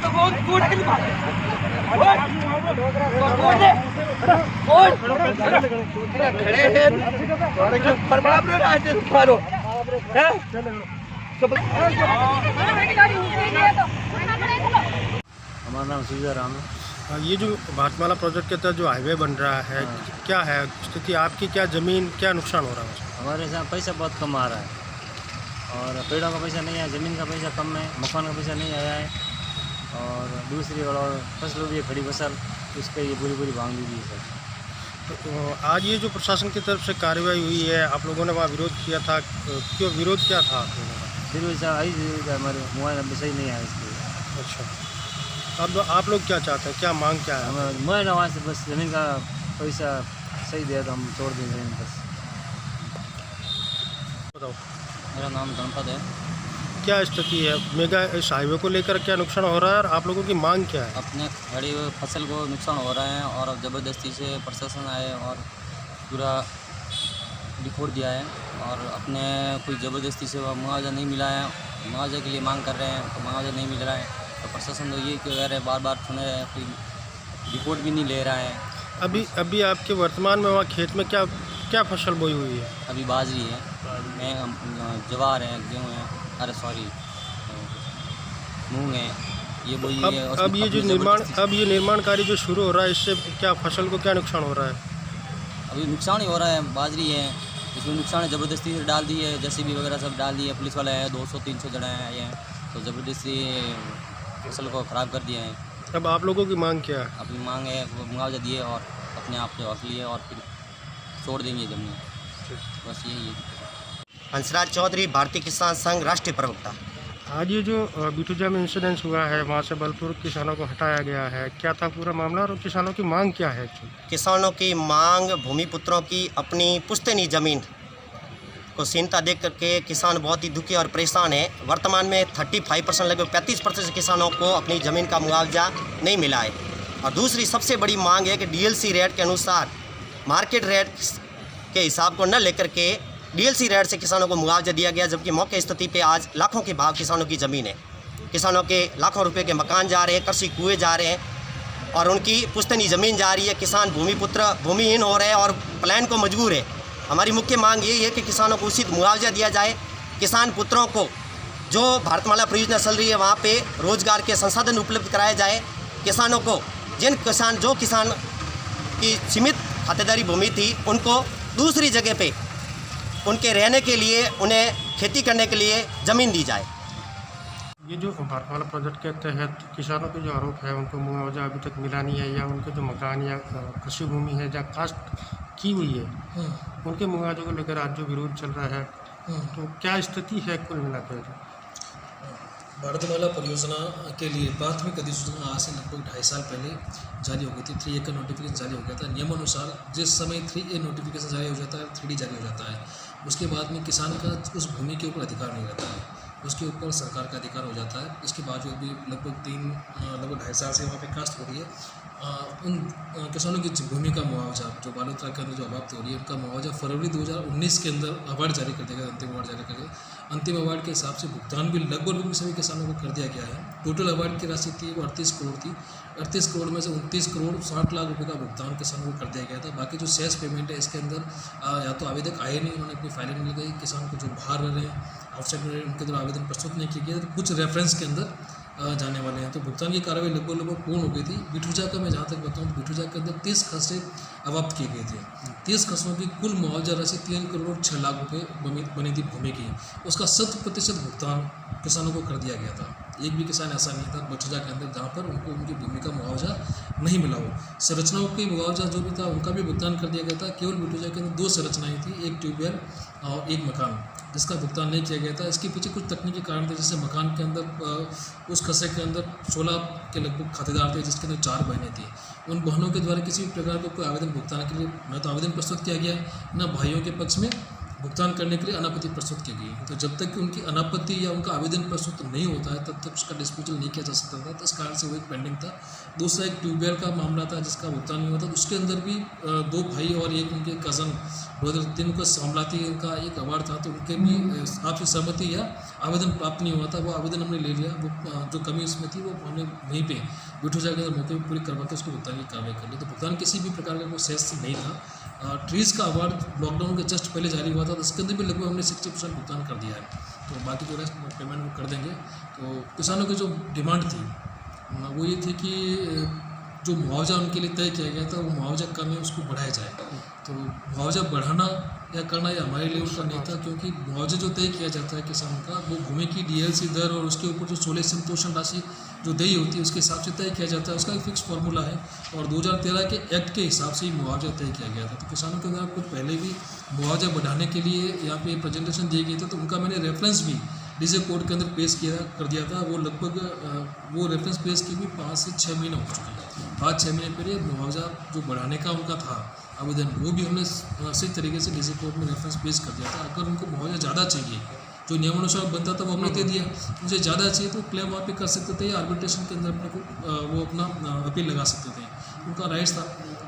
हमारा नाम सुजा राम है। ये जो भारतमाला प्रोजेक्ट के तहत जो हाईवे बन रहा है, क्या है स्थिति आपकी? क्या ज़मीन, क्या नुकसान हो रहा है? हमारे यहाँ पैसा बहुत कम आ रहा है और पेड़ों का पैसा नहीं है, ज़मीन का पैसा कम है, मकान का पैसा नहीं आया है और दूसरी और फसल भी है, खड़ी फसल, उसके ये पूरी भांग दी है सर। तो आज ये जो प्रशासन की तरफ से कार्रवाई हुई है, आप लोगों ने वहाँ विरोध किया था, क्यों विरोध क्या था आप लोगों का? फिर वैसा आई हमारे मोबाइल नंबर सही नहीं आया इसके। अच्छा, अब आप लोग क्या चाहते हैं, क्या मांग क्या है? हमें मोबाइल वहाँ से बस ज़मीन का पैसा सही दिया तो हम छोड़ देंगे बस। बताओ। मेरा नाम गणपत है। क्या स्थिति है मेगा इस हाईवे को लेकर, क्या नुकसान हो रहा है और आप लोगों की मांग क्या है? अपने खड़ी हुई फसल को नुकसान हो रहा है और अब ज़बरदस्ती से प्रशासन आए और पूरा रिपोर्ट दिया है और अपने कोई ज़बरदस्ती से मुआवजा नहीं मिला है, मुआवजे के लिए मांग कर रहे हैं तो मुआवजा नहीं मिल रहा है। तो प्रशासन तो ये कह रहे हैं, बार सुने रहे हैं, कोई रिपोर्ट भी नहीं ले रहा है। अभी आपके वर्तमान में वहाँ खेत में क्या फसल बोई हुई है? अभी बाजरी है, जवार है, गेहूँ है, अरे सॉरी मूंग है, ये बोई है। अब ये निर्माण कार्य जो शुरू हो रहा है, इससे क्या फसल को क्या नुकसान हो रहा है? अभी नुकसान ही हो रहा है, बाजरी है इसमें नुकसान है, ज़बरदस्ती से डाल दी है, जेसीबी वगैरह सब डाल दी है, पुलिस वाले हैं 200-300 जने हैं ये, तो ज़बरदस्ती फसल को ख़राब कर दिया है। अब आप लोगों की मांग क्या है? अपनी मांग है वो मुआवजा दिए और अपने आप से हक लिए और फिर छोड़ देंगे ज़मीन, बस यही है। हंसराज चौधरी, भारतीय किसान संघ, राष्ट्रीय प्रवक्ता। आज ये जो बिटूजा में इंसिडेंस हुआ है, वहाँ से बलपुर किसानों को हटाया गया है, क्या था पूरा मामला और किसानों की मांग क्या है? किसानों की मांग, भूमिपुत्रों की अपनी पुश्तैनी ज़मीन को छीनता देख करके किसान बहुत ही दुखी और परेशान है। वर्तमान में 35% लगभग 35% किसानों को अपनी ज़मीन का मुआवजा नहीं मिला है। और दूसरी सबसे बड़ी मांग है कि डीएलसी रेट के अनुसार मार्केट रेट के हिसाब को न लेकर के डीएलसी रेट से किसानों को मुआवजा दिया गया, जबकि मौके स्थिति पे आज लाखों के भाव किसानों की ज़मीन है। किसानों के लाखों रुपए के मकान जा रहे हैं, कृषि कुएँ जा रहे हैं और उनकी पुश्तैनी ज़मीन जा रही है। किसान भूमिहीन हो रहे हैं और पलायन को मजबूर है। हमारी मुख्य मांग यही है कि किसानों को उचित मुआवजा दिया जाए। किसान पुत्रों को जो भारतमाला परियोजना चल रही है वहाँ पे रोजगार के संसाधन उपलब्ध कराए जाए। किसानों को जो किसान की सीमित खातेदारी भूमि थी, उनको दूसरी जगह पे उनके रहने के लिए, उन्हें खेती करने के लिए ज़मीन दी जाए। ये जो भारतमाला प्रोजेक्ट के तहत किसानों के जो आरोप है, उनको मुआवजा अभी तक मिला नहीं है, या उनके जो मकान या कृषि भूमि है जहाँ कास्ट की हुई है, उनके मुआवजे को लेकर आज जो विरोध चल रहा है, तो क्या स्थिति है कुल मिलाकर? भारतमाला परियोजना के लिए प्राथमिक अधिसूचना आज से लगभग 2.5 साल पहले जारी हो गई थी। 3A का नोटिफिकेशन जारी हो गया था। नियमानुसार जिस समय 3A नोटिफिकेशन जारी हो जाता है, 3D जारी हो जाता है, उसके बाद में किसान का उस भूमि के ऊपर अधिकार नहीं रहता है, उसके ऊपर सरकार का अधिकार हो जाता है। इसके बावजूद भी लगभग 2.5 साल से वहाँ पे कास्ट हो रही है। उन किसानों की भूमि का मुआवजा जो बालोतरा के अंदर जो अभाव हो रही है, उनका मुआवजा फरवरी 2019 के अंदर अवार्ड जारी कर दिया गया, अंतिम अवार्ड जारी कर दिया। अंतिम अवार्ड के हिसाब से भुगतान भी लगभग सभी किसानों को कर दिया गया है। टोटल अवार्ड की राशि थी वो 38 करोड़ थी। 38 करोड़ में से 29 करोड़ 60 लाख रुपए का भुगतान किसानों को कर दिया गया था। बाकी जो शेष पेमेंट है इसके अंदर या तो आवेदक आए नहीं, उन्होंने अपनी फाइलें मिल गई, किसान को जो बाहर रह रहे हैं, आउटसाइड में उनके द्वारा आवेदन प्रस्तुत नहीं किया गया, तो कुछ रेफरेंस के अंदर जाने वाले हैं। तो भुगतान की कार्रवाई लगभग पूर्ण हो गई थी। बिटूजा का मैं जहाँ तक बताऊँ तो बिटूजा के अंदर 30 खसरे अवाप्त किए गए थे। 30 खसरों की कुल मुआवजा राशि 3 करोड़ 6 लाख रुपये बनी थी भूमि की। उसका 100% भुगतान किसानों को कर दिया गया था। एक भी किसान ऐसा नहीं था बिटूजा के अंदर जहाँ पर उनको उनकी भूमि का मुआवजा नहीं मिला हो। संरचनाओं की मुआवजा जो भी था उनका भी भुगतान कर दिया गया था। केवल बिटूजा के अंदर 2 संरचनाएँ थी, एक ट्यूबवेल और एक मकान, जिसका भुगतान नहीं किया गया था। इसके पीछे कुछ तकनीकी कारण थे, जैसे मकान के अंदर उस खसे के अंदर 16 के लगभग खातेदार थे, जिसके अंदर 4 बहनें थी। उन बहनों के द्वारा किसी भी प्रकार का कोई आवेदन भुगतान के लिए न तो आवेदन प्रस्तुत किया गया, न भाइयों के पक्ष में भुगतान करने के लिए अनापत्ति प्रस्तुत की गई। तो जब तक कि उनकी अनापत्ति या उनका आवेदन प्रस्तुत नहीं होता है तब तक उसका डिस्पोजल नहीं किया जा सकता था। तो इस कारण से वो एक पेंडिंग था। दूसरा एक ट्यूबवेल का मामला था जिसका भुगतान नहीं हुआ था। उसके अंदर भी 2 भाई और एक उनके कज़न ब्रदर, तीनों सामलाती का एक अवार्ड था। तो उनके भी आपसी सहमति या आवेदन प्राप्त नहीं हुआ था। वो आवेदन हमने ले लिया। वो जो कमी उसमें थी वो हमने वहीं पे बिठू जाकर मौके पर पूरी करवा के उसको भुगतान की कार्रवाई कर ली। तो भुगतान किसी भी प्रकार का कोई शेष नहीं था। ट्रीज़ का अवार्ड लॉकडाउन के जस्ट पहले जारी हुआ था, तो इसके अंदर भी लगभग हमने 60% भुगतान कर दिया है। तो बाकी जो रेस्ट पेमेंट वो कर देंगे। तो किसानों की जो डिमांड थी वो ये थी कि जो मुआवजा उनके लिए तय किया गया था वो मुआवजा कम है उसको बढ़ाया जाए। तो मुआवजा बढ़ाना या करना ये हमारे लिए उनका नहीं था, क्योंकि मुआवजा जो तय किया जाता है किसानों का वो भूमि की डीएलसी दर और उसके ऊपर जो 16 संतोषण राशि जो देय होती है उसके हिसाब से तय किया जाता है। उसका एक फिक्स फार्मूला है और 2013 के एक्ट के हिसाब से ही मुआवजा तय किया गया था। तो किसानों के द्वारा कुछ पहले भी मुआवजा बढ़ाने के लिए यहाँ पे प्रेजेंटेशन दिए गए थे, तो उनका मैंने रेफरेंस भी डीजे कोर्ट के अंदर पेश कर दिया था। वो लगभग वो रेफरेंस पेश की भी 5 से 6 महीने हो चुके हैं। 5-6 महीने पहले मुआवजा जो बढ़ाने का उनका था आवेदन, वो भी हमने सही तरीके से डीजे कोर्ट में रेफरेंस पेश कर दिया था। अगर उनको मुआवजा ज़्यादा चाहिए जो नियमानुसार बनता था वो हमने दे दिया। मुझे ज़्यादा चाहिए तो क्लेम वहाँ पे कर सकते थे या आर्बिट्रेशन के अंदर अपने को वो अपना अपील लगा सकते थे, उनका राइट्स था।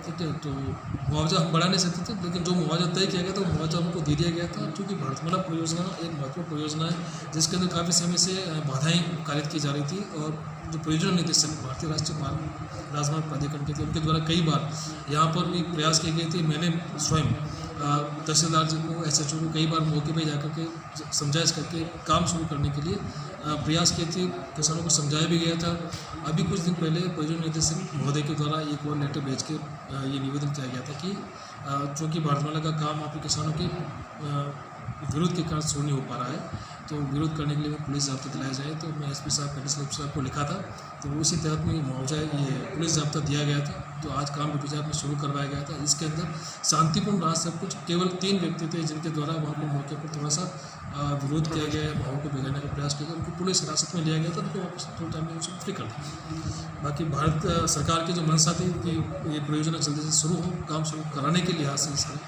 ठीक है, तो मुआवजा हम बढ़ा नहीं सकते थे, लेकिन जो मुआवजा तय किया गया था वो मुआवजा हमको दे दिया गया था। क्योंकि भारतमाला परियोजना एक महत्वपूर्ण परियोजना है जिसके अंदर काफ़ी समय से बाधाएँ कारित की जा रही थी। और जो परियोजना निदेशक भारतीय राष्ट्रीय राजमार्ग प्राधिकरण के थे, उनके द्वारा कई बार यहाँ पर भी प्रयास किए गए थे। मैंने स्वयं तहसीलदार जी को, SHO को कई बार मौके पे जाकर के समझाइश करके काम शुरू करने के लिए प्रयास किए थे। किसानों को समझाया भी गया था। अभी कुछ दिन पहले परियोजना निदेशक महोदय के द्वारा एक और लेटर भेज के ये निवेदन किया गया था कि चूँकि भारतमाला का काम आपके किसानों के विरोध के कारण शुरू नहीं हो पा रहा है, तो विरोध करने के लिए पुलिस जाब्ता दिलाया जाए। तो मैं SP साहब पेडिशनर साहब को लिखा था, तो उसी तहत में मुआवजा ये पुलिस जाब्ता दिया गया था। तो आज काम बिटूजाब में शुरू करवाया गया था। इसके अंदर शांतिपूर्ण रहा सब कुछ। केवल 3 व्यक्ति थे जिनके द्वारा वहाँ पर मौके पर थोड़ा सा विरोध किया गया है, भावों को बिगाड़ने का प्रयास किया गया। उनको पुलिस हिरासत में लिया गया था, उनको वापस थोड़ा टाइम में उनको फ्री कर दिया। बाकी भारत सरकार की जो मंशा थी कि ये परियोजना जल्दी से शुरू हो, काम शुरू कराने के लिहाज से इसका